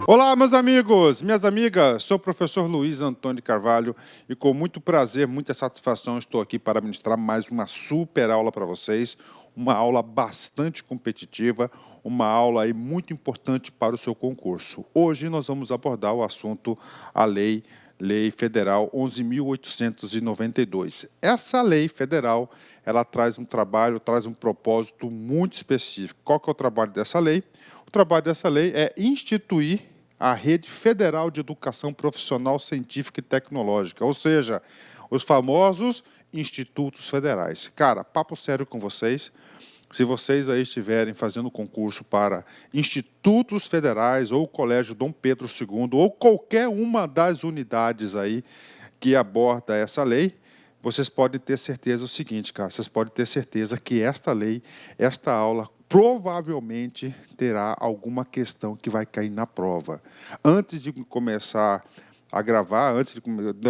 Olá, meus amigos, minhas amigas, sou o professor Luiz Antônio Carvalho e com muito prazer, muita satisfação estou aqui para ministrar mais uma super aula para vocês, uma aula bastante competitiva, uma aula aí muito importante para o seu concurso. Hoje nós vamos abordar o assunto, a Lei Federal 11.892. Essa lei federal, ela traz um trabalho, traz um propósito muito específico. Qual que é o trabalho dessa lei? O trabalho dessa lei é instituir a Rede Federal de Educação Profissional Científica e Tecnológica, ou seja, os famosos institutos federais. Cara, papo sério com vocês. Se vocês aí estiverem fazendo concurso para institutos federais ou Colégio Dom Pedro II ou qualquer uma das unidades aí que aborda essa lei, vocês podem ter certeza do seguinte, cara, vocês podem ter certeza que esta lei, esta aula, provavelmente terá alguma questão que vai cair na prova. Antes de começar a gravar,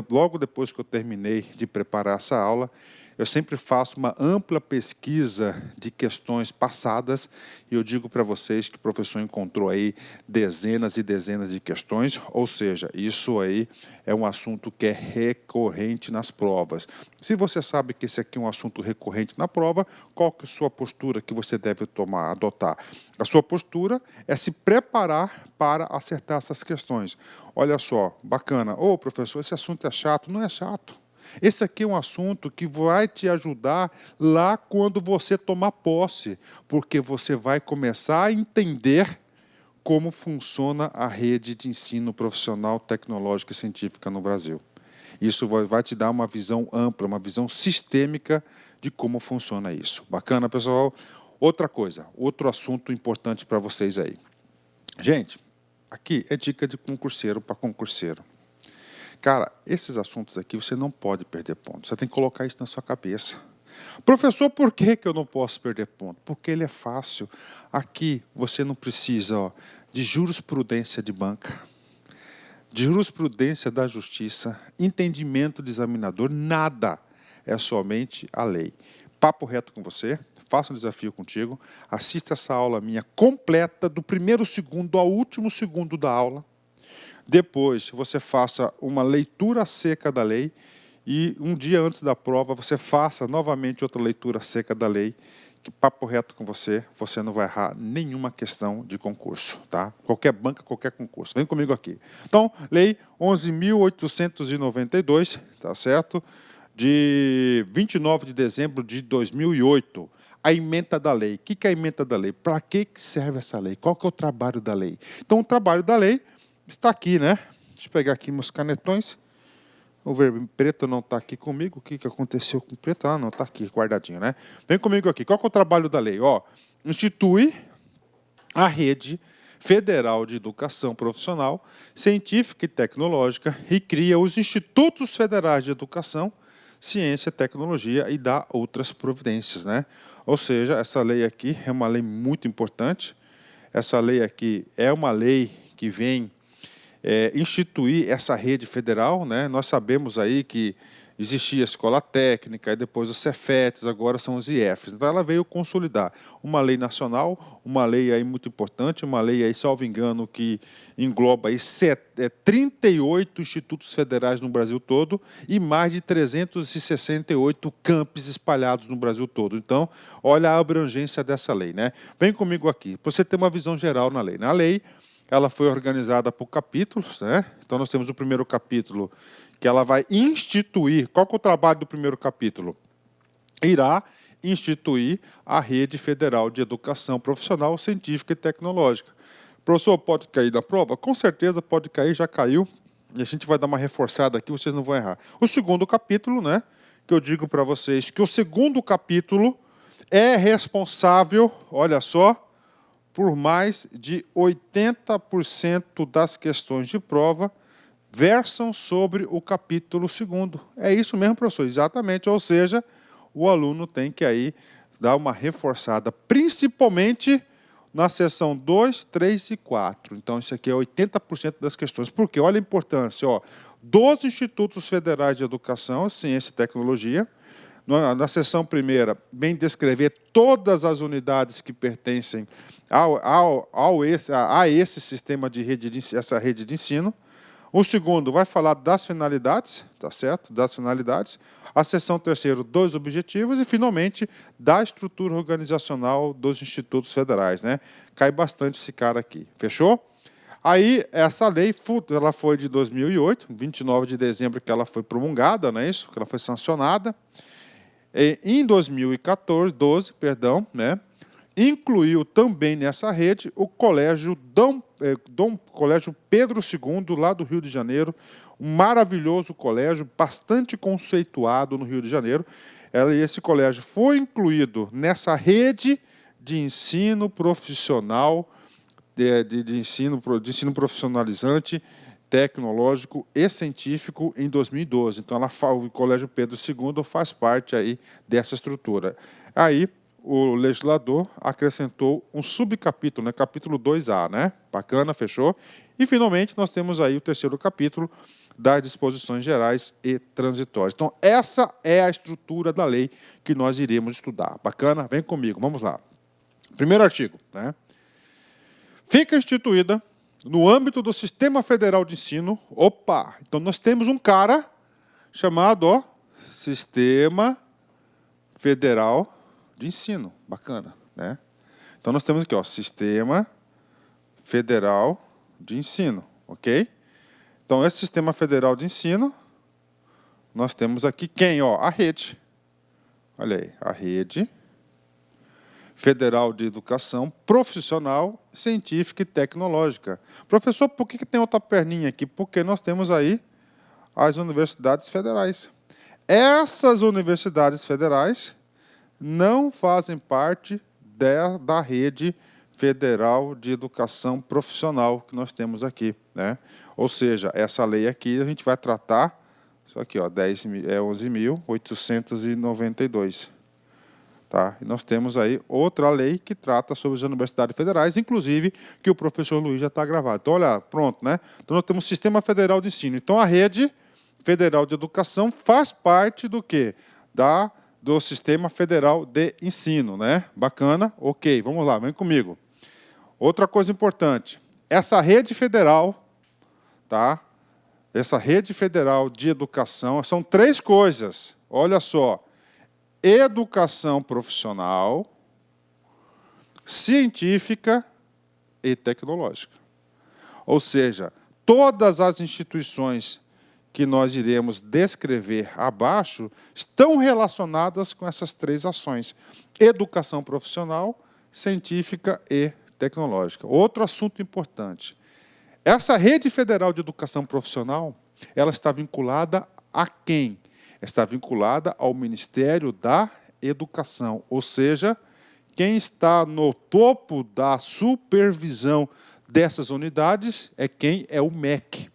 logo depois que eu terminei de preparar essa aula, eu sempre faço uma ampla pesquisa de questões passadas e eu digo para vocês que o professor encontrou aí dezenas e dezenas de questões, ou seja, isso aí é um assunto que é recorrente nas provas. Se você sabe que esse aqui é um assunto recorrente na prova, qual que é a sua postura que você deve adotar? A sua postura é se preparar para acertar essas questões. Olha só, bacana. Ô, professor, esse assunto é chato? Não é chato. Esse aqui é um assunto que vai te ajudar lá quando você tomar posse, porque você vai começar a entender como funciona a rede de ensino profissional, tecnológica e científica no Brasil. Isso vai te dar uma visão ampla, uma visão sistêmica de como funciona isso. Bacana, pessoal? Outra coisa, outro assunto importante para vocês aí. Gente, aqui é dica de concurseiro para concurseiro. Cara, esses assuntos aqui você não pode perder ponto. Você tem que colocar isso na sua cabeça. Professor, por que eu não posso perder ponto? Porque ele é fácil. Aqui você não precisa de jurisprudência de banca, de jurisprudência da justiça, entendimento do examinador, nada. É somente a lei. Papo reto com você, faço um desafio contigo, assista essa aula minha completa, do primeiro segundo ao último segundo da aula. Depois, você faça uma leitura seca da lei e um dia antes da prova, você faça novamente outra leitura seca da lei, que papo reto com você, você não vai errar nenhuma questão de concurso, tá? Qualquer banca, qualquer concurso. Vem comigo aqui. Então, Lei 11.892, tá certo? De 29 de dezembro de 2008. A ementa da lei. O que é a ementa da lei? Para que serve essa lei? Qual que é o trabalho da lei? Então, o trabalho da lei está aqui, né? Deixa eu pegar aqui meus canetões. O preto não está aqui comigo. O que aconteceu com o preto? Ah, não, está aqui, guardadinho, né? Vem comigo aqui. Qual que é o trabalho da lei? Ó, institui a Rede Federal de Educação Profissional, Científica e Tecnológica e cria os Institutos Federais de Educação, Ciência, Tecnologia e dá outras providências, né? Ou seja, essa lei aqui é uma lei muito importante. Essa lei aqui é uma lei que vem instituir essa rede federal, né? Nós sabemos aí que existia a escola técnica, e depois os Cefetes, agora são os IEFs. Então ela veio consolidar uma lei nacional, uma lei aí muito importante, uma lei aí, salvo engano, que engloba aí 38 institutos federais no Brasil todo e mais de 368 campos espalhados no Brasil todo. Então, olha a abrangência dessa lei, né? Vem comigo aqui, para você ter uma visão geral na lei. Na lei, ela foi organizada por capítulos, né? Então, nós temos o primeiro capítulo, que ela vai instituir. Qual que é o trabalho do primeiro capítulo? Irá instituir a Rede Federal de Educação Profissional, Científica e Tecnológica. Professor, pode cair da prova? Com certeza pode cair, já caiu. E a gente vai dar uma reforçada aqui, vocês não vão errar. O segundo capítulo, né? Que eu digo para vocês que o segundo capítulo é responsável, olha só, por mais de 80% das questões de prova versam sobre o capítulo 2º. É isso mesmo, professor, exatamente. Ou seja, o aluno tem que aí dar uma reforçada, principalmente na seção 2, 3 e 4. Então, isso aqui é 80% das questões. Por quê? Olha a importância, ó, dos Institutos Federais de Educação, Ciência e Tecnologia, na seção primeira, bem descrever todas as unidades que pertencem a esse sistema de essa rede de ensino. O segundo vai falar das finalidades, tá certo? Das finalidades. A seção terceira, dos objetivos e, finalmente, da estrutura organizacional dos institutos federais, né? Cai bastante esse cara aqui. Fechou? Aí, essa lei, ela foi de 2008, 29 de dezembro que ela foi promulgada, não é isso? Que ela foi sancionada. E, em 2012, né? Incluiu também nessa rede o Colégio Colégio Pedro II, lá do Rio de Janeiro, um maravilhoso colégio, bastante conceituado no Rio de Janeiro. Esse colégio foi incluído nessa rede de ensino profissional, de ensino profissionalizante, tecnológico e científico em 2012. Então, o Colégio Pedro II faz parte aí dessa estrutura. Aí, o legislador acrescentou um subcapítulo, né? Capítulo 2A, né? Bacana, fechou? E, finalmente, nós temos aí o terceiro capítulo das disposições gerais e transitórias. Então, essa é a estrutura da lei que nós iremos estudar. Bacana? Vem comigo, vamos lá. Primeiro artigo, né? Fica instituída, no âmbito do Sistema Federal de Ensino, então nós temos um cara chamado, Sistema Federal de Ensino, bacana, né? Então nós temos aqui, Sistema Federal de Ensino, ok? Então esse Sistema Federal de Ensino, nós temos aqui quem, a rede. Olha aí, a Rede Federal de Educação Profissional, Científica e Tecnológica. Professor, por que tem outra perninha aqui? Porque nós temos aí as universidades federais. Essas universidades federais não fazem parte da Rede Federal de Educação Profissional que nós temos aqui, né? Ou seja, essa lei aqui a gente vai tratar, isso aqui, 11.892. Tá? E nós temos aí outra lei que trata sobre as universidades federais, inclusive que o professor Luiz já está gravado. Então, olha, pronto, né? Então, nós temos o Sistema Federal de Ensino. Então, a Rede Federal de Educação faz parte do quê? Do Sistema Federal de Ensino, né? Bacana? Ok, vamos lá, vem comigo. Outra coisa importante, essa rede federal, tá? Essa rede federal de educação, são três coisas, olha só. Educação profissional, científica e tecnológica. Ou seja, todas as instituições que nós iremos descrever abaixo estão relacionadas com essas três ações: educação profissional, científica e tecnológica. Outro assunto importante. Essa rede federal de educação profissional, ela está vinculada a quem? Está vinculada ao Ministério da Educação, ou seja, quem está no topo da supervisão dessas unidades é quem é o MEC,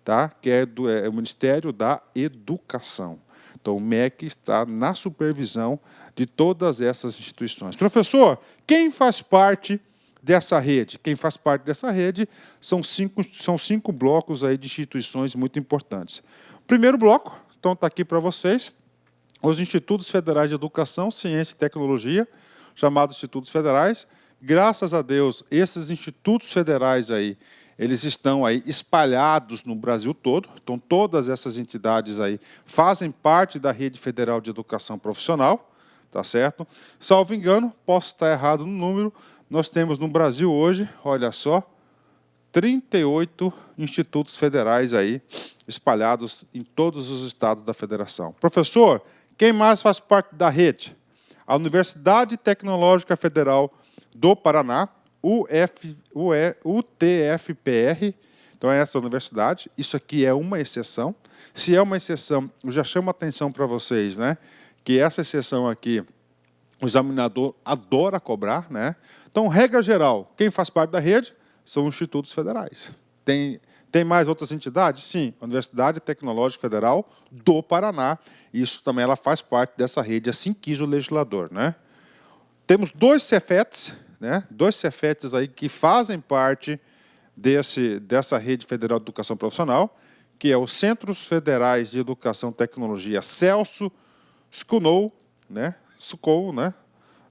tá? Que é o Ministério da Educação. Então, o MEC está na supervisão de todas essas instituições. Professor, quem faz parte dessa rede? Quem faz parte dessa rede são cinco blocos aí de instituições muito importantes. Primeiro bloco, então está aqui para vocês, os Institutos Federais de Educação, Ciência e Tecnologia, chamados Institutos Federais. Graças a Deus, esses institutos federais aí, eles estão aí espalhados no Brasil todo. Então, todas essas entidades aí fazem parte da Rede Federal de Educação Profissional, tá certo? Salvo engano, posso estar errado no número, nós temos no Brasil hoje, olha só, 38 institutos federais aí, espalhados em todos os estados da federação. Professor, quem mais faz parte da rede? A Universidade Tecnológica Federal do Paraná, UTFPR, então é essa universidade. Isso aqui é uma exceção. Se é uma exceção, eu já chamo a atenção para vocês, né? Que essa exceção aqui, o examinador adora cobrar, né? Então, regra geral, quem faz parte da rede são os institutos federais. Tem mais outras entidades? Sim, a Universidade Tecnológica Federal do Paraná. Isso também ela faz parte dessa rede, assim quis o legislador, né? Temos dois Cefetes, né? Dois Cefetes aí que fazem parte dessa rede federal de educação profissional, que é os Centros Federais de Educação e Tecnologia Celso Sucou, né?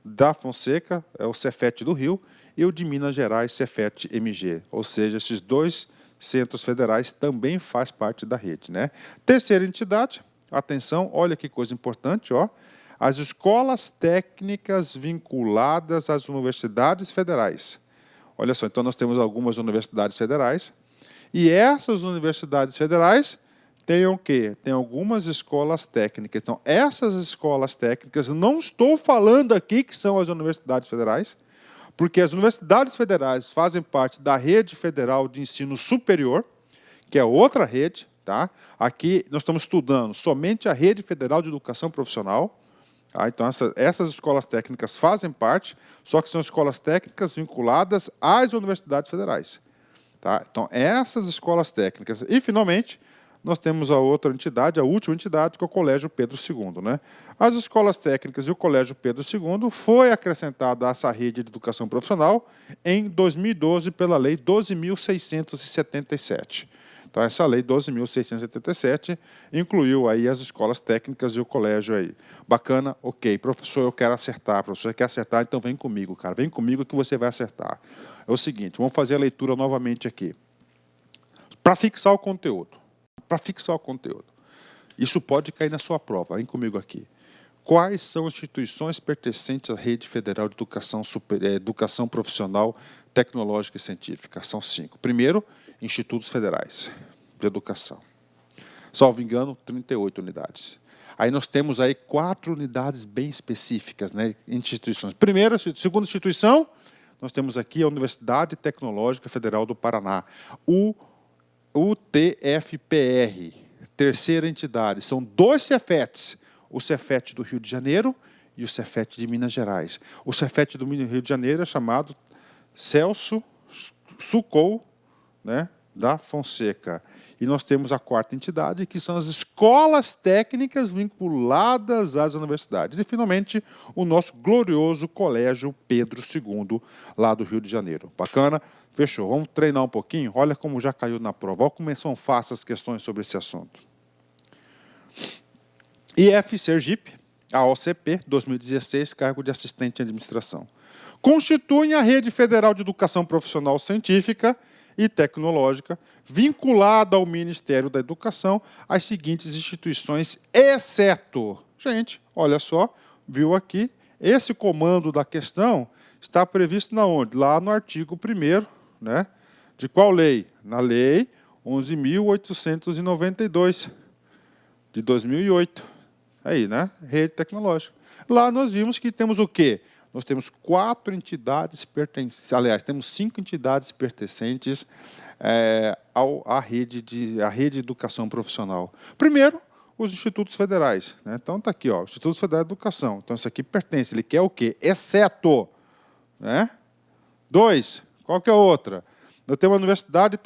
Da Fonseca, é o Cefet do Rio, e o de Minas Gerais, Cefet MG. Ou seja, esses dois centros federais também faz parte da rede, né? Terceira entidade, atenção, olha que coisa importante, ó, as escolas técnicas vinculadas às universidades federais. Olha só, então nós temos algumas universidades federais, e essas universidades federais têm o quê? Tem algumas escolas técnicas. Então, essas escolas técnicas, não estou falando aqui que são as universidades federais, porque as universidades federais fazem parte da rede federal de ensino superior, que é outra rede, tá? Aqui nós estamos estudando somente a rede federal de educação profissional. Tá? Então, essas escolas técnicas fazem parte, só que são escolas técnicas vinculadas às universidades federais. Tá? Então, essas escolas técnicas. E, finalmente, nós temos a outra entidade, a última entidade, que é o Colégio Pedro II. Né? As escolas técnicas e o Colégio Pedro II foi acrescentada a essa rede de educação profissional em 2012 pela Lei 12.677. Então, essa Lei 12.677 incluiu aí as escolas técnicas e o colégio aí. Bacana? Ok. Professor, eu quero acertar. Professor, quer acertar? Então vem comigo, cara. Vem comigo que você vai acertar. É o seguinte, vamos fazer a leitura novamente aqui. Para fixar o conteúdo. Para fixar o conteúdo. Isso pode cair na sua prova. Vem comigo aqui. Quais são as instituições pertencentes à Rede Federal de Educação Profissional, Tecnológica e Científica? São 5. Primeiro, institutos federais de educação. Salvo engano, 38 unidades. Aí nós temos aí 4 unidades bem específicas, né, instituições. Primeira, segunda instituição, nós temos aqui a Universidade Tecnológica Federal do Paraná, UTFPR. Terceira entidade, são 2 Cefets, o Cefet do Rio de Janeiro e o Cefet de Minas Gerais. O Cefet do Rio de Janeiro é chamado Celso Sucou, né, da Fonseca. E nós temos a 4ª entidade, que são as escolas técnicas vinculadas às universidades. E, finalmente, o nosso glorioso Colégio Pedro II, lá do Rio de Janeiro. Bacana? Fechou. Vamos treinar um pouquinho? Olha como já caiu na prova. Olha como são fáceis as questões sobre esse assunto. IF Sergipe, a OCP, 2016, cargo de assistente de administração. Constituem a Rede Federal de Educação Profissional Científica e Tecnológica, vinculada ao Ministério da Educação, as seguintes instituições, exceto... Gente, olha só, viu aqui, esse comando da questão está previsto na onde? Lá no artigo 1º, né? De qual lei? Na Lei 11.892, de 2008. Aí, né? Rede tecnológica. Lá nós vimos que temos o quê? Nós temos 4 entidades pertencentes, aliás, temos 5 entidades pertencentes à rede de educação profissional. Primeiro, os institutos federais. Né? Então, está aqui, ó, Instituto Federal de Educação. Então, isso aqui pertence, ele quer o quê? Exceto. Né? 2, qual que é a outra? Eu tenho a Universidade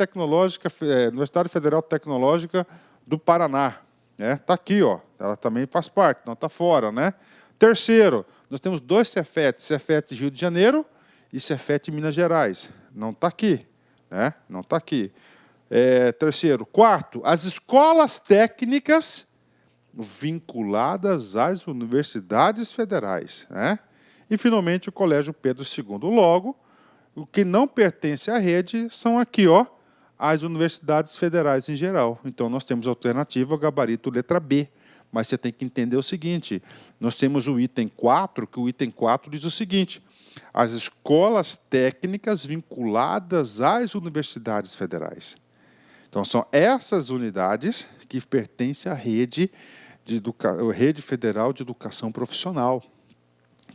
Federal Tecnológica do Paraná. Está aqui, ó, ela também faz parte, não está fora. Né? Terceiro, nós temos 2 Cefetes, Cefet Rio de Janeiro e Cefet Minas Gerais. Não está aqui. Né? Não está aqui. Terceiro. Quarto, as escolas técnicas vinculadas às universidades federais. Né? E, finalmente, o Colégio Pedro II. Logo, o que não pertence à rede são aqui, ó, as universidades federais em geral. Então, nós temos a alternativa, gabarito letra B. Mas você tem que entender o seguinte, nós temos o item 4, que o item 4 diz o seguinte, as escolas técnicas vinculadas às universidades federais. Então, são essas unidades que pertencem à rede Federal de Educação Profissional.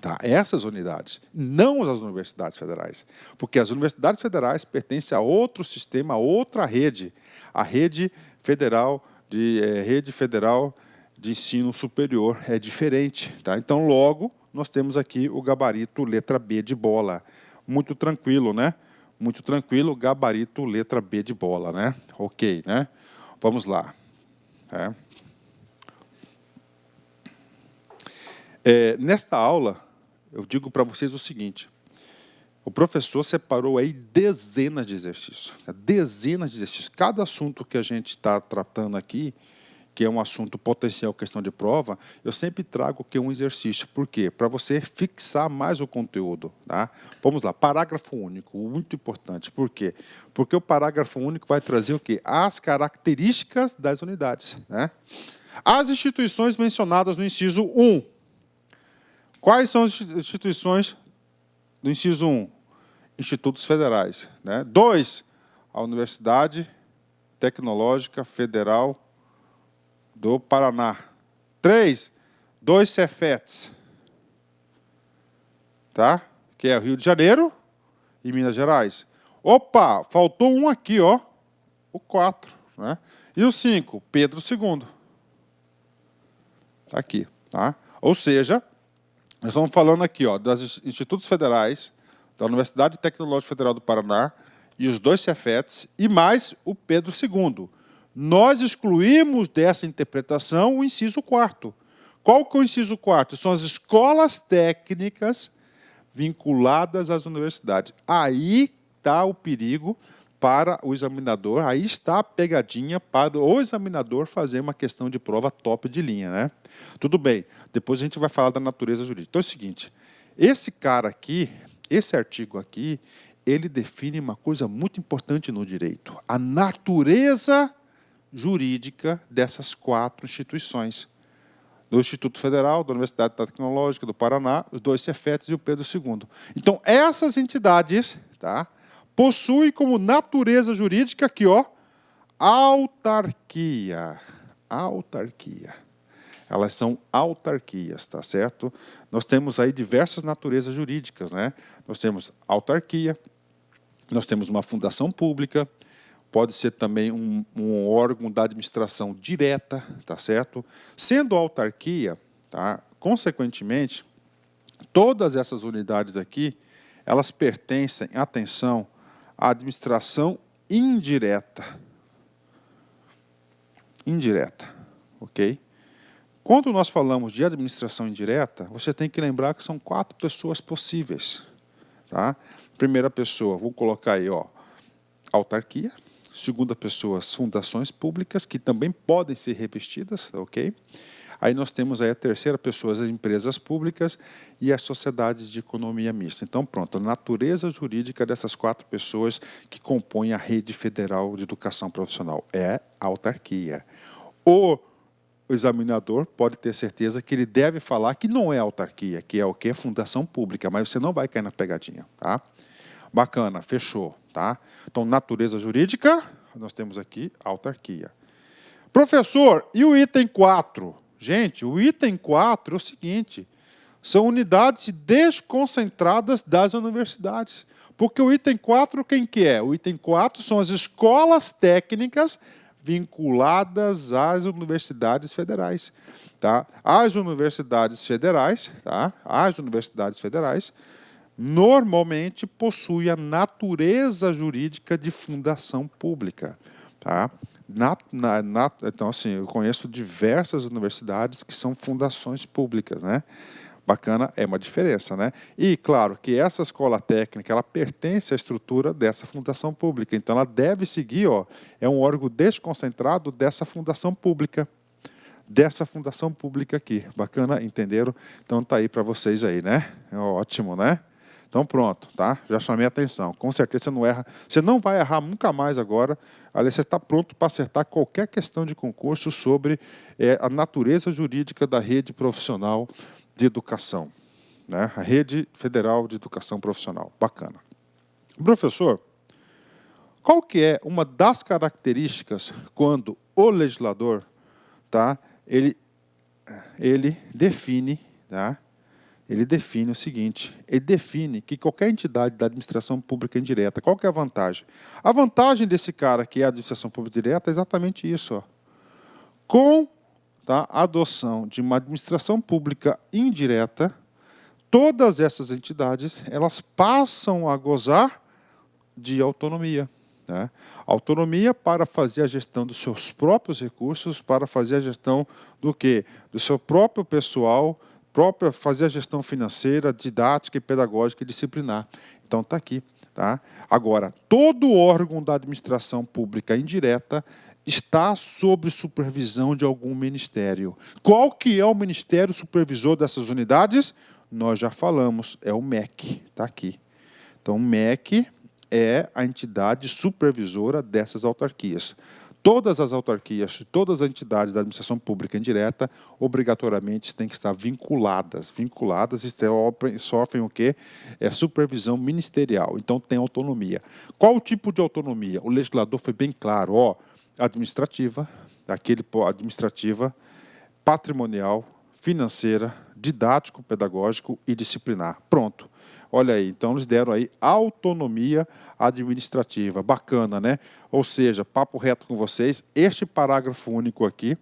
Tá? Essas unidades, não as universidades federais. Porque as universidades federais pertencem a outro sistema, a outra rede, a Rede Federal de Ensino Superior é diferente. Tá? Então, logo, nós temos aqui o gabarito letra B de bola. Muito tranquilo, né? Muito tranquilo, gabarito letra B de bola, né? Ok, né? Vamos lá. Nesta aula, eu digo para vocês o seguinte, o professor separou aí dezenas de exercícios. Dezenas de exercícios. Cada assunto que a gente está tratando aqui, que é um assunto potencial questão de prova, eu sempre trago aqui um exercício. Por quê? Para você fixar mais o conteúdo. Tá? Vamos lá, parágrafo único, muito importante. Por quê? Porque o parágrafo único vai trazer o quê? As características das unidades. Né? As instituições mencionadas no inciso 1. Quais são as instituições do inciso 1? Institutos federais. Né? 2, a Universidade Tecnológica Federal do Paraná. 3, 2 Cefetes, tá? Que é o Rio de Janeiro e Minas Gerais. Opa, faltou um aqui, ó, o 4, né? E o 5, Pedro II. Tá aqui, tá? Ou seja, nós estamos falando aqui, ó, dos institutos federais, da Universidade Tecnológica Federal do Paraná e os 2 Cefetes e mais o Pedro II. Nós excluímos dessa interpretação o inciso 4º. Qual que é o inciso 4º? São as escolas técnicas vinculadas às universidades. Aí está o perigo para o examinador, aí está a pegadinha para o examinador fazer uma questão de prova top de linha. Né? Tudo bem, depois a gente vai falar da natureza jurídica. Então é o seguinte, esse cara aqui, esse artigo aqui, ele define uma coisa muito importante no direito, a natureza jurídica dessas 4 instituições. Do Instituto Federal, da Universidade Tecnológica do Paraná, os 2 Cefetes e o Pedro II. Então, essas entidades, tá, possuem como natureza jurídica aqui, ó, autarquia. Autarquia. Elas são autarquias, tá certo? Nós temos aí diversas naturezas jurídicas, né? Nós temos autarquia, nós temos uma fundação pública, pode ser também um órgão da administração direta, tá certo? Sendo autarquia, tá? Consequentemente, todas essas unidades aqui, elas pertencem, atenção, à administração indireta. Indireta, ok? Quando nós falamos de administração indireta, você tem que lembrar que são 4 pessoas possíveis. Tá? Primeira pessoa, vou colocar aí, ó, autarquia. Segunda pessoa, as fundações públicas, que também podem ser revestidas, ok? Aí nós temos aí a terceira pessoa, as empresas públicas e as sociedades de economia mista. Então, pronto, a natureza jurídica dessas 4 pessoas que compõem a rede federal de educação profissional é a autarquia. O examinador pode ter certeza que ele deve falar que não é autarquia, que é o quê? Fundação pública, mas você não vai cair na pegadinha, tá? Bacana, fechou, tá? Então, natureza jurídica, nós temos aqui autarquia. Professor, e o item 4? Gente, o item 4 é o seguinte, são unidades desconcentradas das universidades. Porque o item 4, quem que é? O item 4 são as escolas técnicas vinculadas às universidades federais. Tá? As universidades federais, tá? As universidades federais, normalmente possuem a natureza jurídica de fundação pública. Tá? Então, assim, eu conheço diversas universidades que são fundações públicas, né? Bacana, é uma diferença, né? E, claro, que essa escola técnica, ela pertence à estrutura dessa fundação pública, então ela deve seguir, ó, é um órgão desconcentrado dessa fundação pública aqui. Bacana, entenderam? Então tá aí para vocês aí, né? É ótimo, né? Então pronto, tá? Já chamei a atenção. Com certeza você não erra, você não vai errar nunca mais agora. Aliás, você está pronto para acertar qualquer questão de concurso sobre a natureza jurídica da rede profissional de educação, né? A Rede Federal de Educação Profissional. Bacana. Professor, qual que é uma das características quando o legislador, tá, ele define, tá? Ele define o seguinte, ele define que qualquer entidade da administração pública indireta, qual que é a vantagem? A vantagem desse cara que é a administração pública direta é exatamente isso, ó. Com, tá, a adoção de uma administração pública indireta, todas essas entidades elas passam a gozar de autonomia. Né? Autonomia para fazer a gestão dos seus próprios recursos, para fazer a gestão do quê? Do seu próprio pessoal, fazer a gestão financeira, didática, pedagógica e disciplinar. Então está aqui Tá? Agora, todo órgão da administração pública indireta está sob supervisão de algum ministério. Qual que é o ministério supervisor dessas unidades? Nós já falamos, é o MEC, está aqui. Então, o MEC é a entidade supervisora dessas autarquias. Todas as autarquias, todas as entidades da administração pública indireta, obrigatoriamente têm que estar vinculadas. Vinculadas e sofrem o quê? É supervisão ministerial. Então, tem autonomia. Qual o tipo de autonomia? O legislador foi bem claro, ó, administrativa, administrativa, patrimonial, financeira, didático, pedagógico e disciplinar. Pronto. Olha aí, então eles deram aí autonomia administrativa. Bacana, né? Ou seja, papo reto com vocês, este parágrafo único aqui,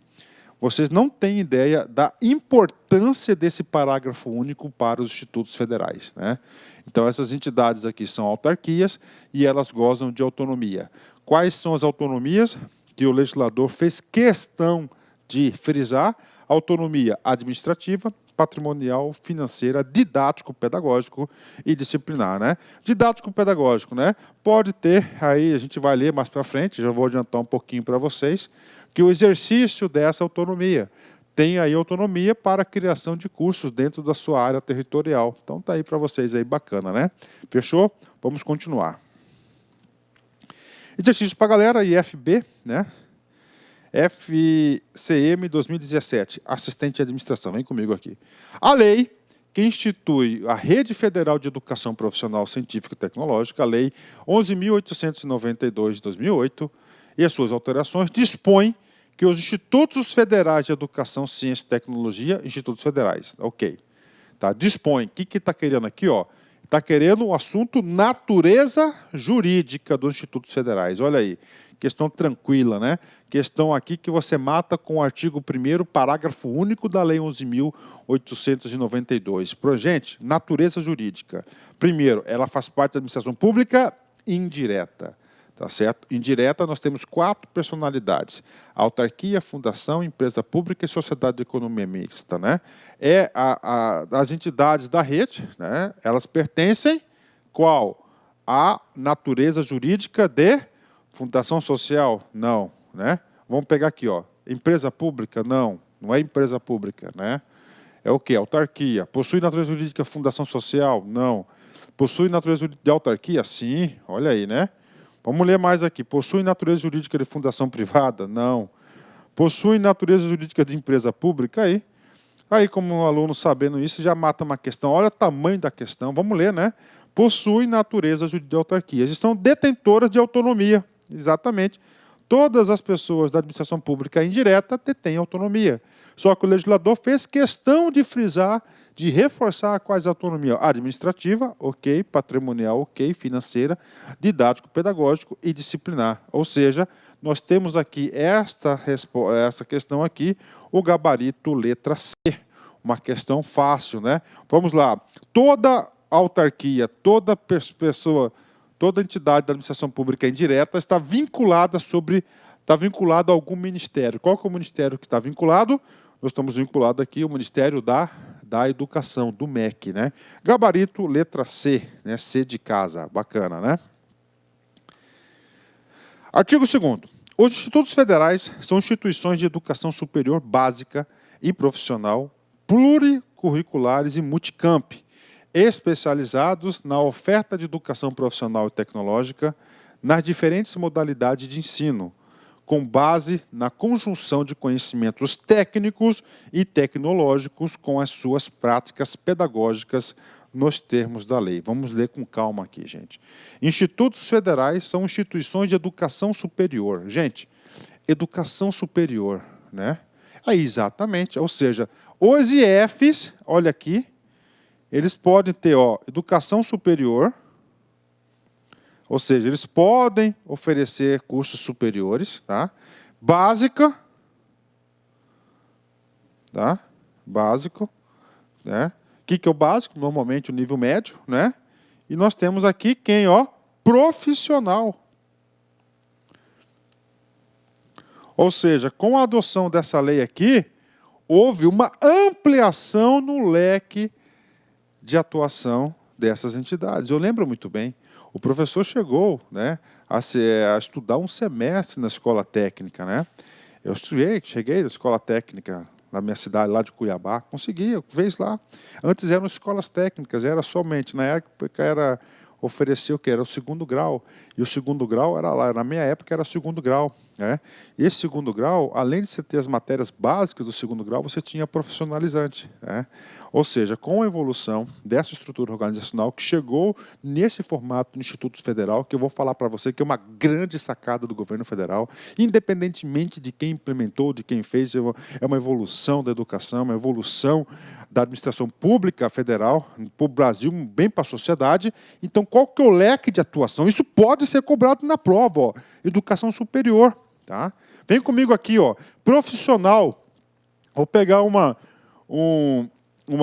vocês não têm ideia da importância desse parágrafo único para os institutos federais, né? Então, essas entidades aqui são autarquias e elas gozam de autonomia. Quais são as autonomias que o legislador fez questão de frisar? Autonomia administrativa, patrimonial, financeira, didático-pedagógico e disciplinar, né? Didático-pedagógico, né? Pode ter, aí a gente vai ler mais para frente, já vou adiantar um pouquinho para vocês, que o exercício dessa autonomia tem aí autonomia para a criação de cursos dentro da sua área territorial. Então tá aí para vocês aí, bacana, né? Fechou? Vamos continuar. Exercício para a galera, IFB, né? FCM 2017, assistente de administração, vem comigo aqui. A lei que institui a Rede Federal de Educação Profissional Científica e Tecnológica, a Lei 11.892 de 2008, e as suas alterações, dispõe que os Institutos Federais de Educação, Ciência e Tecnologia, Institutos Federais, ok. Tá, dispõe, o que está querendo aqui, ó? Está querendo o assunto natureza jurídica dos Institutos Federais, olha aí. Questão tranquila, né? Questão aqui que você mata com o artigo 1º, parágrafo único da Lei 11.892. Gente, natureza jurídica. Primeiro, ela faz parte da administração pública indireta. Tá certo? Indireta, nós temos 4 personalidades. Autarquia, fundação, empresa pública e sociedade de economia mista, né? As entidades da rede, né? Elas pertencem, qual? A natureza jurídica de fundação social? Não, né? Vamos pegar aqui, ó. Empresa pública? Não, não é empresa pública, né? É o quê? Autarquia. Possui natureza jurídica fundação social? Não. Possui natureza jurídica de autarquia? Sim, olha aí, né? Vamos ler mais aqui. Possui natureza jurídica de fundação privada? Não. Possui natureza jurídica de empresa pública? Aí, como um aluno sabendo isso, já mata uma questão. Olha o tamanho da questão. Vamos ler, né? Possui natureza jurídica de autarquia. E são detentoras de autonomia. Exatamente. Todas as pessoas da administração pública indireta detêm autonomia. Só que o legislador fez questão de frisar, de reforçar quais autonomia administrativa, ok, patrimonial, ok, financeira, didático-pedagógico e disciplinar. Ou seja, nós temos aqui essa questão aqui, o gabarito letra C. Uma questão fácil, né? Vamos lá. Toda autarquia, toda pessoa, toda entidade da administração pública indireta está vinculada a algum ministério. Qual que é o ministério que está vinculado? Nós estamos vinculados aqui ao Ministério da Educação, do MEC, né? Gabarito, letra C, né? C de casa, bacana, né? Artigo 2º. Os institutos federais são instituições de educação superior básica e profissional, pluricurriculares e multicamp, especializados na oferta de educação profissional e tecnológica nas diferentes modalidades de ensino, com base na conjunção de conhecimentos técnicos e tecnológicos com as suas práticas pedagógicas nos termos da lei. Vamos ler com calma aqui, gente. Institutos federais são instituições de educação superior. Gente, educação superior, né? Aí, exatamente, ou seja, os IFs, olha aqui, eles podem ter, ó, educação superior, ou seja, eles podem oferecer cursos superiores, tá? Básica, tá? Básico, né? O que é o básico? Normalmente o nível médio, né? E nós temos aqui quem, ó? Profissional. Ou seja, com a adoção dessa lei aqui, houve uma ampliação no leque de atuação dessas entidades. Eu lembro muito bem. O professor chegou, né, a estudar um semestre na escola técnica, né? Eu cheguei na escola técnica na minha cidade, lá de Cuiabá, consegui, vez lá. Antes eram escolas técnicas, era somente, na época oferecia o que? Era o segundo grau. E o segundo grau era lá, na minha época era o segundo grau. Né? E esse segundo grau, além de você ter as matérias básicas do segundo grau, você tinha profissionalizante. Né? Ou seja, com a evolução dessa estrutura organizacional que chegou nesse formato do Instituto Federal, que eu vou falar para você que é uma grande sacada do governo federal, independentemente de quem implementou, de quem fez, é uma evolução da educação, uma evolução da administração pública federal para o Brasil, bem para a sociedade. Então, qual que é o leque de atuação? Isso pode ser cobrado na prova, ó. Educação superior. Tá? Vem comigo aqui, ó. Profissional. Vou pegar uma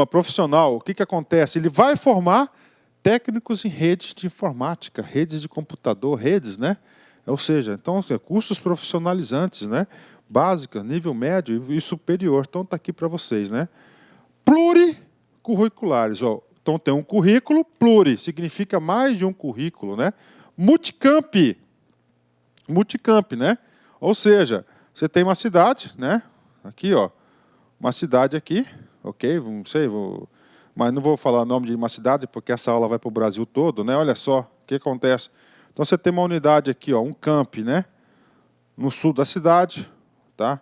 profissional. O que acontece? Ele vai formar técnicos em redes de informática, redes de computador, redes, né? Ou seja, então, cursos profissionalizantes, né? Básica, nível médio e superior. Então, está aqui para vocês, né? Pluricurriculares. Ó. Então, tem um currículo, pluri, significa mais de um currículo, né? Multicamp, né? Ou seja, você tem uma cidade, né? Aqui, ó, uma cidade aqui, ok? Não sei, mas não vou falar o nome de uma cidade, porque essa aula vai para o Brasil todo, né? Olha só, o que acontece. Então, você tem uma unidade aqui, ó, um camp, né? No sul da cidade, tá?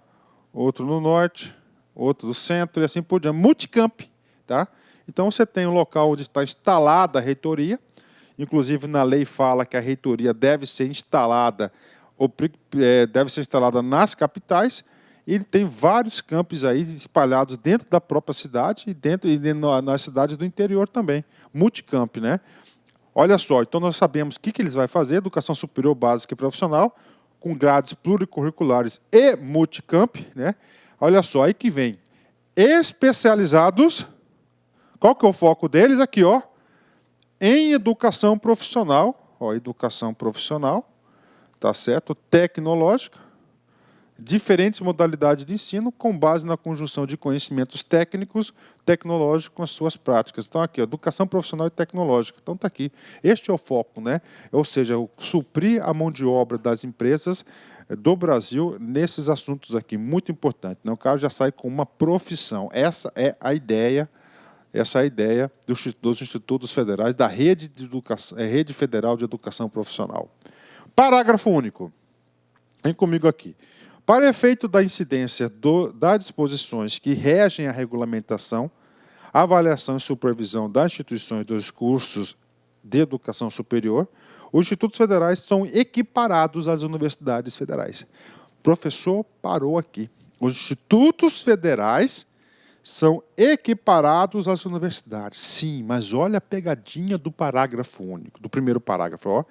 Outro no norte, outro no centro e assim por diante. Multicamp, tá? Então, você tem um local onde está instalada a reitoria. Inclusive, na lei fala que a reitoria deve ser instalada nas capitais. E ele tem vários campos aí espalhados dentro da própria cidade e nas cidades do interior também. Multicamp, né? Olha só, então nós sabemos o que eles vão fazer, educação superior básica e profissional, com grades pluricurriculares e multicamp, né? Olha só, aí que vem. Especializados, qual que é o foco deles? Aqui, ó, em educação profissional, ó, educação profissional, tá certo? Tecnológica, diferentes modalidades de ensino com base na conjunção de conhecimentos técnicos, tecnológicos com as suas práticas. Então, aqui, ó, educação profissional e tecnológica. Então, está aqui. Este é o foco, né? Ou seja, suprir a mão de obra das empresas do Brasil nesses assuntos aqui, muito importante. Né? O cara já sai com uma profissão. Essa é a ideia. Essa é a ideia dos institutos federais, da rede federal de educação profissional. Parágrafo único. Vem comigo aqui. Para efeito da incidência das disposições que regem a regulamentação, avaliação e supervisão das instituições dos cursos de educação superior, os institutos federais são equiparados às universidades federais. O professor parou aqui. Os institutos federais são equiparados às universidades. Sim, mas olha a pegadinha do parágrafo único, do primeiro parágrafo. Ó.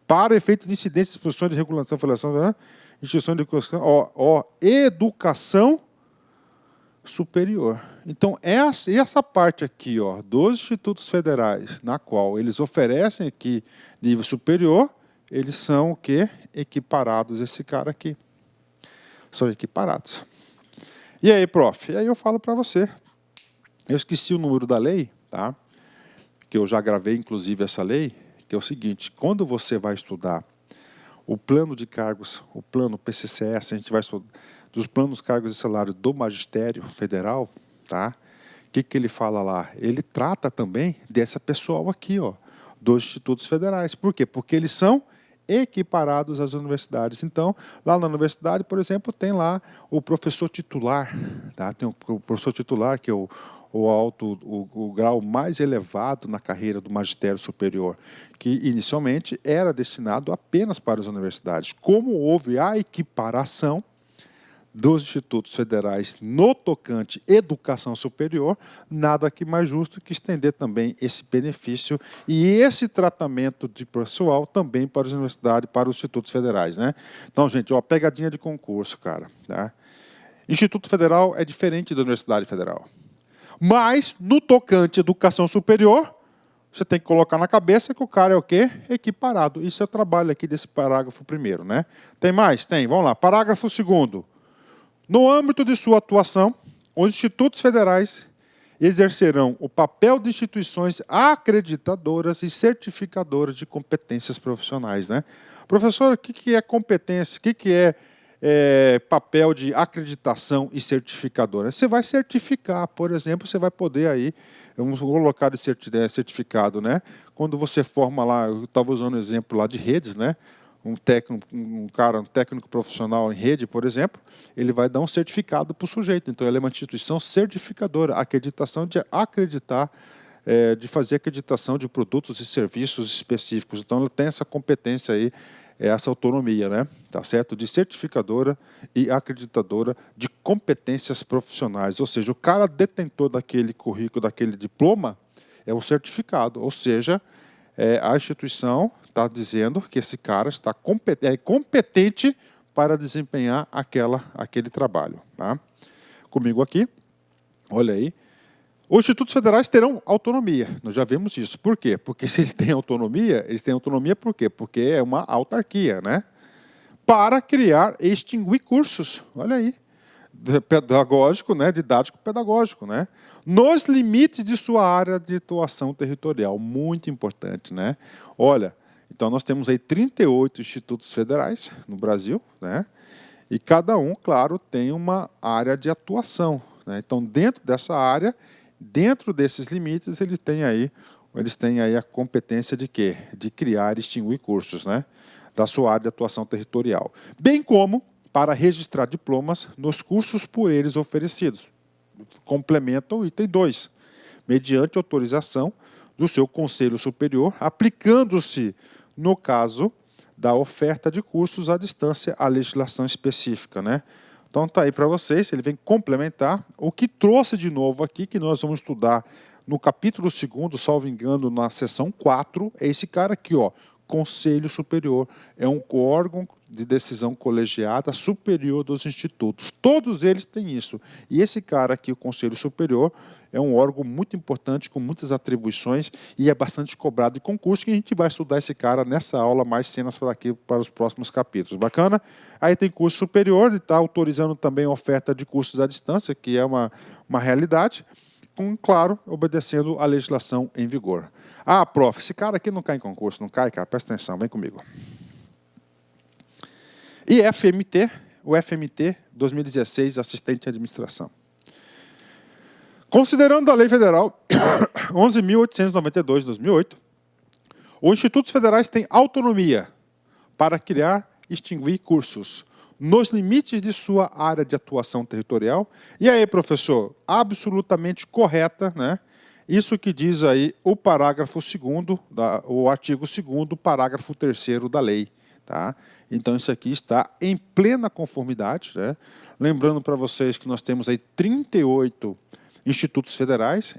Para efeito de incidência de disposições de regulação e avaliação, instituição de educação, educação superior. Então, essa parte aqui, ó, dos institutos federais, na qual eles oferecem aqui nível superior, eles são o quê? Equiparados, esse cara aqui. São equiparados. E aí, prof? E aí eu falo para você. Eu esqueci o número da lei, tá? Que eu já gravei, inclusive, essa lei, que é o seguinte, quando você vai estudar o plano de cargos, o plano PCCS, a gente vai estudar dos planos, cargos e salários do magistério federal, tá? O que ele fala lá? Ele trata também dessa pessoal aqui, ó, dos institutos federais. Por quê? Porque eles são equiparados às universidades. Então, lá na universidade, por exemplo, tem lá o professor titular, tá? Tem o professor titular, que é o grau mais elevado na carreira do magistério superior, que inicialmente era destinado apenas para as universidades. Como houve a equiparação dos institutos federais no tocante educação superior, nada que mais justo que estender também esse benefício e esse tratamento de pessoal também para as universidades, para os institutos federais, né? Então, gente, ó, pegadinha de concurso, cara. Tá? Instituto Federal é diferente da Universidade Federal. Mas, no tocante educação superior, você tem que colocar na cabeça que o cara é o quê? Equiparado. Isso é o trabalho aqui desse parágrafo primeiro, né? Tem mais? Tem. Vamos lá. Parágrafo 2º. No âmbito de sua atuação, os institutos federais exercerão o papel de instituições acreditadoras e certificadoras de competências profissionais, né? Professor, o que é competência? O que é papel de acreditação e certificadora? Você vai certificar, por exemplo, você vai poder aí, vamos colocar de certificado, né? Quando você forma lá, eu estava usando o exemplo lá de redes, né? Um técnico profissional em rede, por exemplo, ele vai dar um certificado para o sujeito. Então, ele é uma instituição certificadora, acreditação de acreditar, de fazer acreditação de produtos e serviços específicos. Então, ela tem essa competência aí, essa autonomia, né? Tá certo? De certificadora e acreditadora de competências profissionais. Ou seja, o cara detentor daquele currículo, daquele diploma, é o certificado. Ou seja, a instituição está dizendo que esse cara está competente para desempenhar aquele trabalho. Tá? Comigo aqui, olha aí. Os institutos federais terão autonomia, nós já vimos isso. Por quê? Porque se eles têm autonomia por quê? Porque é uma autarquia, né? Para criar e extinguir cursos, olha aí, pedagógico, né? Didático-pedagógico, né? Nos limites de sua área de atuação territorial, muito importante, né? Olha, então nós temos aí 38 institutos federais no Brasil, né? E cada um, claro, tem uma área de atuação, né? Então, dentro dessa área, dentro desses limites, eles têm aí a competência de quê? De criar e extinguir cursos, né? Da sua área de atuação territorial. Bem como para registrar diplomas nos cursos por eles oferecidos. Complementa o item 2, mediante autorização do seu Conselho Superior, aplicando-se, no caso da oferta de cursos à distância, à legislação específica, né? Então, está aí para vocês, ele vem complementar o que trouxe de novo aqui, que nós vamos estudar no capítulo 2º, salvo engano, na seção 4, é esse cara aqui, ó, Conselho Superior, é um órgão de decisão colegiada superior dos institutos. Todos eles têm isso. E esse cara aqui, o Conselho Superior, é um órgão muito importante, com muitas atribuições, e é bastante cobrado em concurso, que a gente vai estudar esse cara nessa aula, mais cenas para os próximos capítulos. Bacana? Aí tem curso superior, ele está autorizando também a oferta de cursos à distância, que é uma realidade, claro, obedecendo à legislação em vigor. Ah, prof, esse cara aqui não cai em concurso, não cai, cara, presta atenção, vem comigo. E FMT, o FMT 2016, assistente de administração. Considerando a Lei Federal 11.892 de 2008, os institutos federais têm autonomia para criar e extinguir cursos nos limites de sua área de atuação territorial. E aí, professor, absolutamente correta, né? Isso que diz aí o parágrafo 2º, o artigo 2º, parágrafo 3º da lei. Tá? Então, isso aqui está em plena conformidade, né? Lembrando para vocês que nós temos aí 38 institutos federais,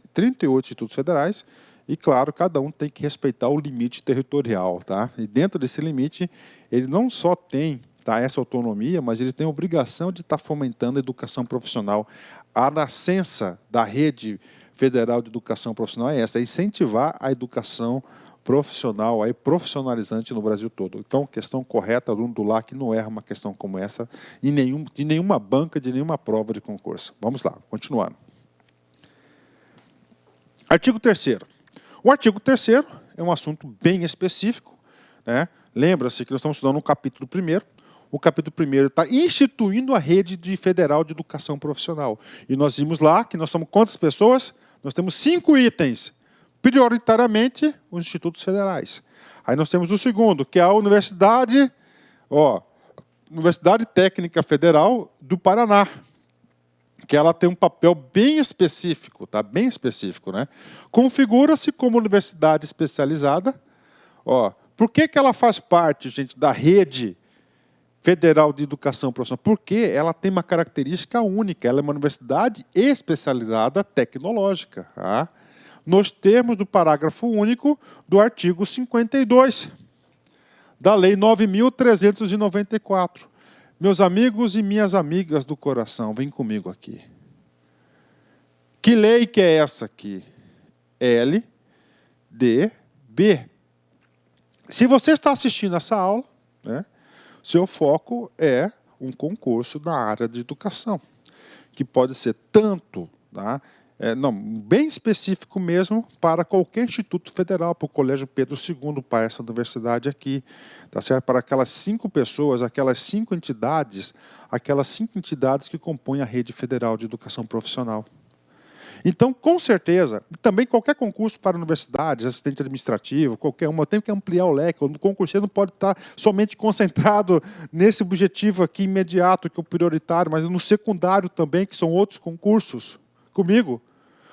e, claro, cada um tem que respeitar o limite territorial. Tá? E dentro desse limite, ele não só tem essa autonomia, mas ele tem a obrigação de estar fomentando a educação profissional. A nascença da rede federal de educação profissional é essa, é incentivar a educação profissional, aí, profissionalizante no Brasil todo. Então, questão correta, aluno do LAC não erra uma questão como essa de nenhuma banca, de nenhuma prova de concurso. Vamos lá, continuando. Artigo 3º. O artigo 3º é um assunto bem específico, né? Lembra-se que nós estamos estudando no capítulo 1º. O capítulo 1º está instituindo a rede federal de educação profissional. E nós vimos lá que nós somos quantas pessoas? Nós temos 5 itens. Prioritariamente, os institutos federais. Aí nós temos o segundo, que é a Universidade Técnica Federal do Paraná, que ela tem um papel bem específico, tá? Bem específico, né? Configura-se como universidade especializada. Por que ela faz parte, gente, da rede federal de educação profissional? Porque ela tem uma característica única, ela é uma universidade especializada tecnológica, tá? Nos termos do parágrafo único do artigo 52 da Lei 9.394. Meus amigos e minhas amigas do coração, vem comigo aqui. Que lei que é essa aqui? LDB. Se você está assistindo essa aula, né, seu foco é um concurso na área de educação, que pode ser tanto, tá, não, bem específico mesmo para qualquer instituto federal, para o Colégio Pedro II, para essa universidade aqui, tá certo? Para aquelas 5 pessoas, aquelas 5 entidades que compõem a rede federal de educação profissional. Então, com certeza, também qualquer concurso para universidades, assistente administrativo, qualquer uma, tem que ampliar o leque. O concurseiro não pode estar somente concentrado nesse objetivo aqui imediato, que é o prioritário, mas no secundário também, que são outros concursos. Comigo?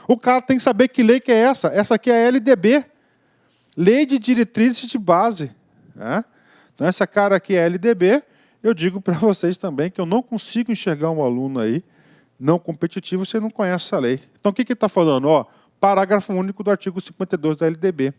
O cara tem que saber que lei que é essa. Essa aqui é a LDB, Lei de Diretrizes de Base. Né? Então, essa cara aqui é a LDB. Eu digo para vocês também que eu não consigo enxergar um aluno aí não competitivo, você não conhece essa lei. Então, o que está falando? Parágrafo único do artigo 52 da LDB.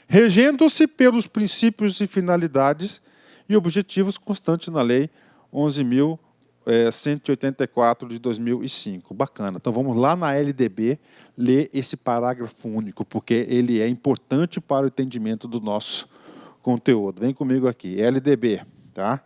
Regendo-se pelos princípios e finalidades e objetivos constantes na Lei 11.184 de 2005. Bacana. Então, vamos lá na LDB ler esse parágrafo único, porque ele é importante para o entendimento do nosso conteúdo. Vem comigo aqui. LDB, tá?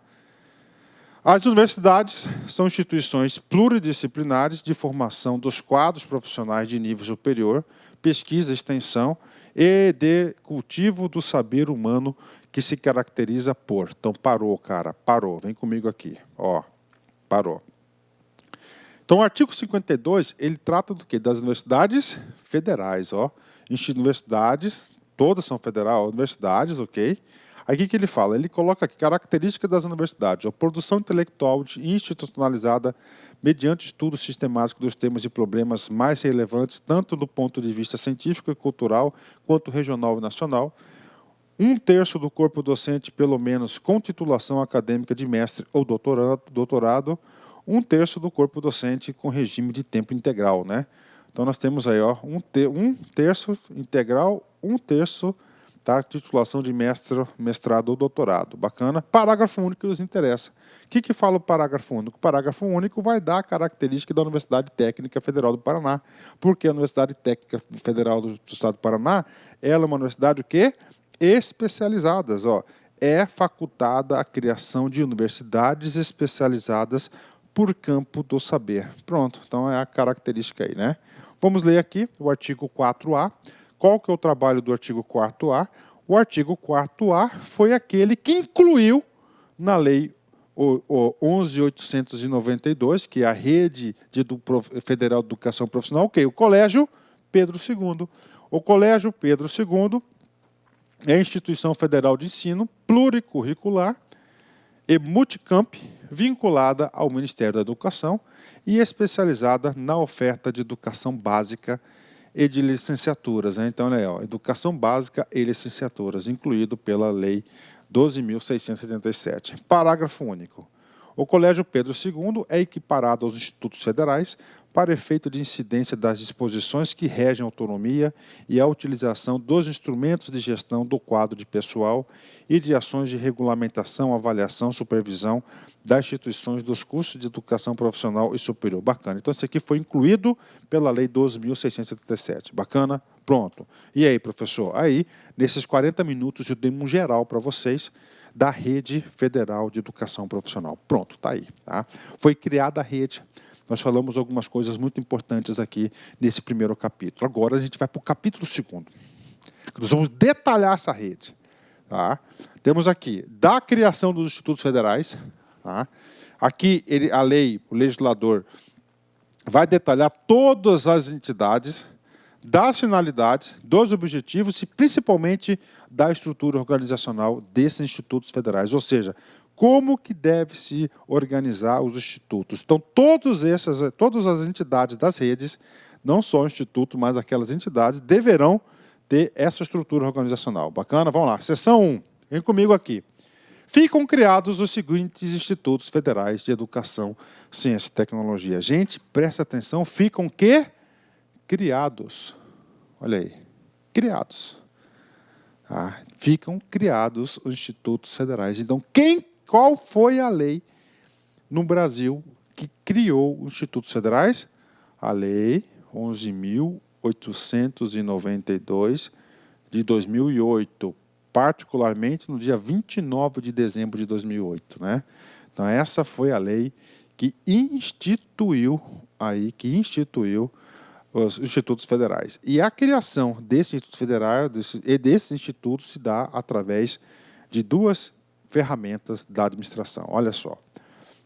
As universidades são instituições pluridisciplinares de formação dos quadros profissionais de nível superior, pesquisa, extensão e de cultivo do saber humano que se caracteriza por... Então, parou, cara, parou. Vem comigo aqui. Parou. Então, o artigo 52, ele trata do quê? Das universidades federais. Universidades, todas são federais, universidades, ok? Aí o que ele fala? Ele coloca aqui características das universidades. A produção intelectual institucionalizada mediante estudo sistemático dos temas e problemas mais relevantes, tanto do ponto de vista científico e cultural, quanto regional e nacional. 1/3 do corpo docente, pelo menos, com titulação acadêmica de mestre ou doutorado. 1/3 do corpo docente com regime de tempo integral. Né? Então, nós temos aí 1/3 integral, 1/3 tá? Titulação de mestrado ou doutorado. Bacana. Parágrafo único que nos interessa. O que fala o parágrafo único? O parágrafo único vai dar a característica da Universidade Técnica Federal do Paraná. Porque a Universidade Técnica Federal do Estado do Paraná, ela é uma universidade o quê? Especializadas. É facultada a criação de universidades especializadas por campo do saber. Pronto. Então, é a característica aí, né? Vamos ler aqui o artigo 4A. Qual que é o trabalho do artigo 4A? O artigo 4A foi aquele que incluiu na Lei 11.892, que é a Rede Federal de Educação Profissional, o Colégio Pedro II. O Colégio Pedro II é a instituição federal de ensino pluricurricular e multicamp, vinculada ao Ministério da Educação e especializada na oferta de educação básica e de licenciaturas. Né? Então, educação básica e licenciaturas, incluído pela Lei 12.677. Parágrafo único. O Colégio Pedro II é equiparado aos institutos federais para efeito de incidência das disposições que regem a autonomia e a utilização dos instrumentos de gestão do quadro de pessoal e de ações de regulamentação, avaliação, supervisão das instituições dos cursos de educação profissional e superior. Bacana. Então, isso aqui foi incluído pela Lei 12.677. Bacana? Pronto. E aí, professor? Aí, nesses 40 minutos, eu dei um geral para vocês da Rede Federal de Educação Profissional. Pronto, está aí. Tá? Foi criada a rede. Nós falamos algumas coisas muito importantes aqui nesse primeiro capítulo. Agora a gente vai para o capítulo 2º. Nós vamos detalhar essa rede. Tá? Temos aqui, da criação dos institutos federais. Tá? Aqui a lei, o legislador, vai detalhar todas as entidades, das finalidades, dos objetivos e principalmente da estrutura organizacional desses institutos federais. Ou seja, como que deve se organizar os institutos. Então, todas as entidades das redes, não só o instituto, mas aquelas entidades, deverão ter essa estrutura organizacional. Bacana? Vamos lá. Seção 1. Vem comigo aqui. Ficam criados os seguintes institutos federais de educação, ciência e tecnologia. Gente, presta atenção, ficam quê? Criados. Olha aí. Criados. Ficam criados os institutos federais. Então, qual foi a lei no Brasil que criou os institutos federais? A Lei 11.892 de 2008, particularmente no dia 29 de dezembro de 2008. Né? Então, essa foi a lei que instituiu os institutos federais. E a criação desses institutos federais e desses institutos se dá através de duas ferramentas da administração. Olha só.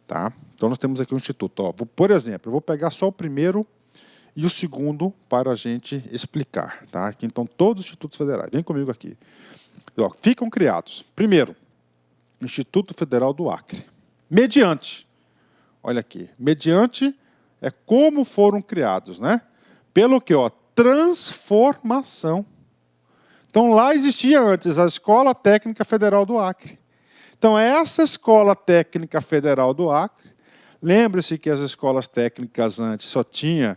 Tá? Então, nós temos aqui um instituto. Ó, por exemplo, eu vou pegar só o primeiro e o segundo para a gente explicar. Tá? Aqui, então, todos os institutos federais. Vem comigo aqui. Ó, ficam criados. Primeiro, Instituto Federal do Acre. Mediante. Olha aqui. Mediante é como foram criados, né? Pelo que? Ó, transformação. Então, lá existia antes a Escola Técnica Federal do Acre. Então, essa Escola Técnica Federal do Acre, lembre-se que as escolas técnicas antes só tinha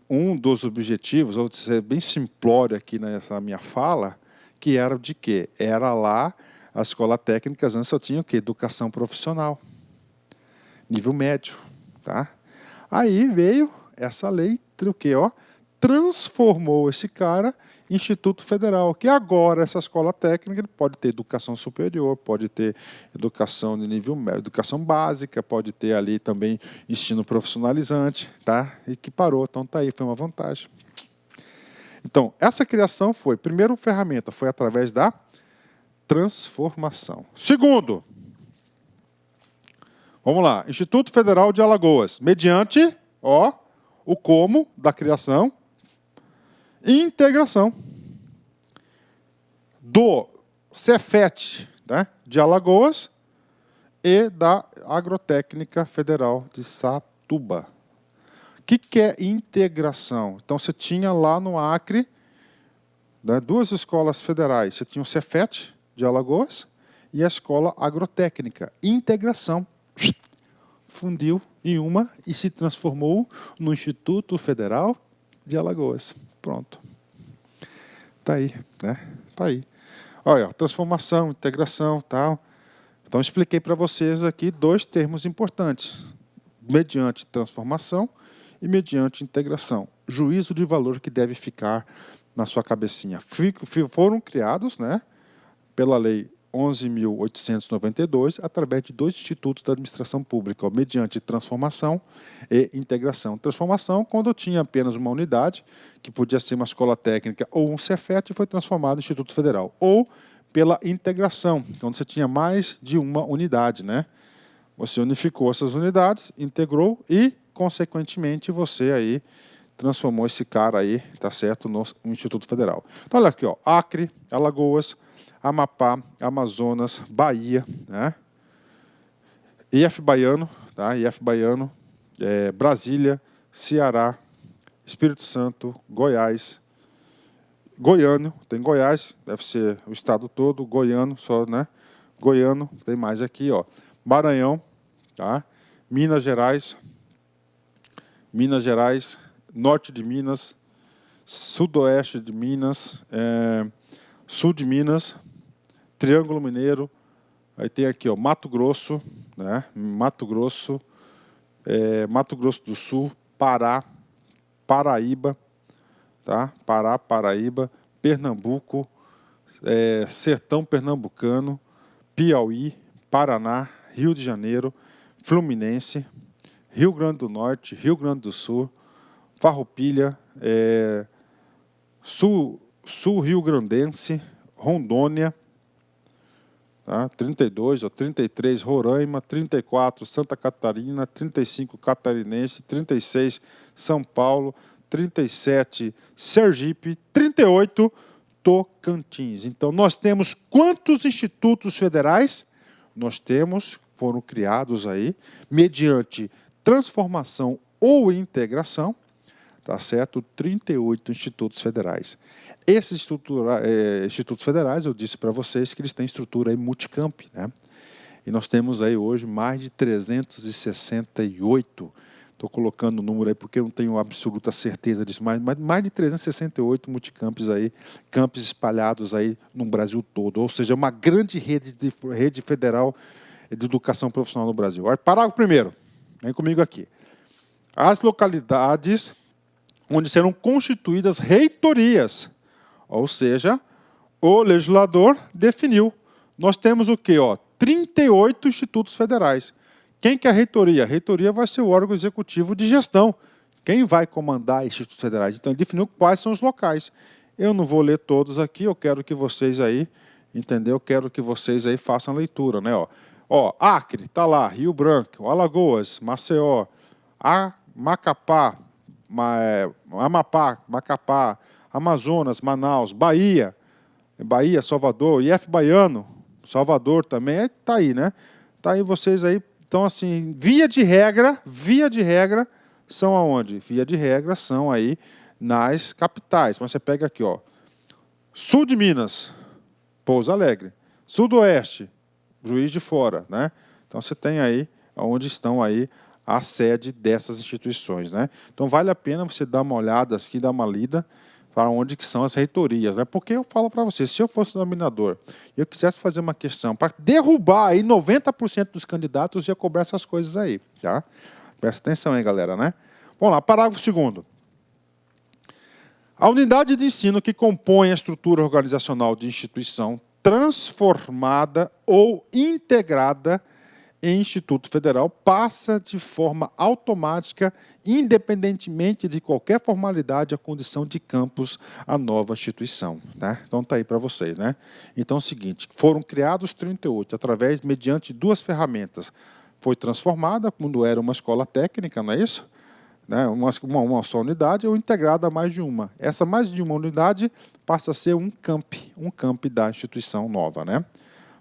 um dos objetivos, vou ser bem simplório aqui nessa minha fala, que era de quê? Era lá, a escola técnica antes só tinha o quê? Educação profissional, nível médio. Tá? Aí veio essa lei, o quê? Ó, transformou esse cara em Instituto Federal, que agora essa escola técnica ele pode ter educação superior, pode ter educação de nível médio, educação básica, pode ter ali também ensino profissionalizante, tá? E que parou, então tá aí, foi uma vantagem. Então, essa criação foi, primeiro ferramenta, foi através da transformação. Segundo, vamos lá, Instituto Federal de Alagoas, mediante, ó, o como da criação, integração do Cefet, né, de Alagoas e da Agrotécnica Federal de Satuba. O que é integração? Então, você tinha lá no Acre, né, duas escolas federais. Você tinha o Cefet de Alagoas e a Escola Agrotécnica. Integração. Fundiu em uma e se transformou no Instituto Federal de Alagoas. Pronto. Está aí, né? Está aí. Olha, transformação, integração, tal. Então, expliquei para vocês aqui dois termos importantes. Mediante transformação e mediante integração. Juízo de valor que deve ficar na sua cabecinha. Foram criados, né, pela Lei 11.892, através de dois institutos da administração pública, ó, mediante transformação e integração. Transformação, quando tinha apenas uma unidade, que podia ser uma escola técnica ou um Cefet, foi transformado em Instituto Federal. Ou pela integração, quando você tinha mais de uma unidade, né? Você unificou essas unidades, integrou e, consequentemente, você aí transformou esse cara aí, tá certo, no Instituto Federal. Então, olha aqui, ó, Acre, Alagoas, Amapá, Amazonas, Bahia, né? IF Baiano, tá? IF Baiano, Brasília, Ceará, Espírito Santo, Goiás, Goiano, tem Goiás, deve ser o estado todo, Goiano, só, né? Goiano, tem mais aqui, ó. Maranhão, tá? Minas Gerais, norte de Minas, sudoeste de Minas, sul de Minas, Triângulo Mineiro, aí tem aqui, ó, Mato Grosso, né? Mato Grosso do Sul, Pará, Paraíba, tá? Pará, Paraíba, Pernambuco, Sertão Pernambucano, Piauí, Paraná, Rio de Janeiro, Fluminense, Rio Grande do Norte, Rio Grande do Sul, Farroupilha, Sul Rio Grandense, Rondônia, tá? 32 ou 33, Roraima, 34, Santa Catarina, 35, Catarinense, 36, São Paulo, 37, Sergipe, 38, Tocantins. Então, nós temos quantos institutos federais? Nós temos, foram criados aí, mediante transformação ou integração, tá certo? 38 institutos federais. Esses institutos federais, eu disse para vocês que eles têm estrutura aí multicamp, né? E nós temos aí hoje mais de 368. Estou colocando o número aí porque eu não tenho absoluta certeza disso, mas mais de 368 multicampos aí, campos espalhados aí no Brasil todo. Ou seja, uma grande rede federal de educação profissional no Brasil. Parágrafo primeiro, vem comigo aqui. As localidades onde serão constituídas reitorias, ou seja, o legislador definiu. Nós temos o quê? 38 institutos federais. Quem que é a reitoria? A reitoria vai ser o órgão executivo de gestão. Quem vai comandar institutos federais? Então, ele definiu quais são os locais. Eu não vou ler todos aqui, eu quero que vocês aí, entendeu? Quero que vocês aí façam a leitura, né? Acre, tá lá, Rio Branco, Alagoas, Maceió, Macapá, Amapá, Macapá, Amazonas, Manaus, Bahia, Salvador, IF Baiano, Salvador também, tá aí, né? Tá aí vocês aí. Então, assim, via de regra, são aonde? Via de regra são aí nas capitais. Mas você pega aqui, sul de Minas, Pouso Alegre, sudoeste, Juiz de Fora, né? Então você tem aí onde estão aí a sede dessas instituições, né? Então vale a pena você dar uma olhada aqui, dar uma lida para onde que são as reitorias, né? Porque eu falo para você, se eu fosse dominador e eu quisesse fazer uma questão para derrubar aí 90% dos candidatos, eu ia cobrar essas coisas aí, tá? Presta atenção aí, galera, né? Vamos lá, parágrafo 2º. A unidade de ensino que compõe a estrutura organizacional de instituição transformada ou integrada em Instituto Federal passa de forma automática, independentemente de qualquer formalidade, a condição de campus à nova instituição. Né? Então está aí para vocês. Né? Então é o seguinte, foram criados 38, mediante duas ferramentas. Foi transformada, quando era uma escola técnica, não é isso? Né? Uma só unidade ou integrada a mais de uma. Essa mais de uma unidade passa a ser um camp da instituição nova. Né?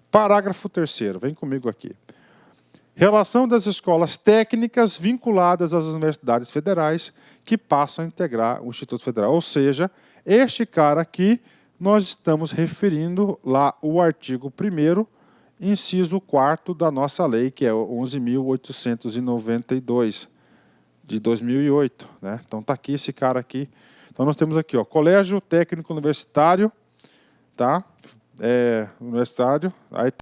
Parágrafo 3º, vem comigo aqui. Relação das escolas técnicas vinculadas às universidades federais que passam a integrar o Instituto Federal. Ou seja, este cara aqui, nós estamos referindo lá o artigo 1º, inciso 4º da nossa lei, que é 11.892, de 2008. Né? Então está aqui esse cara aqui. Então nós temos aqui, Colégio Técnico Universitário, tá? Universitário, aí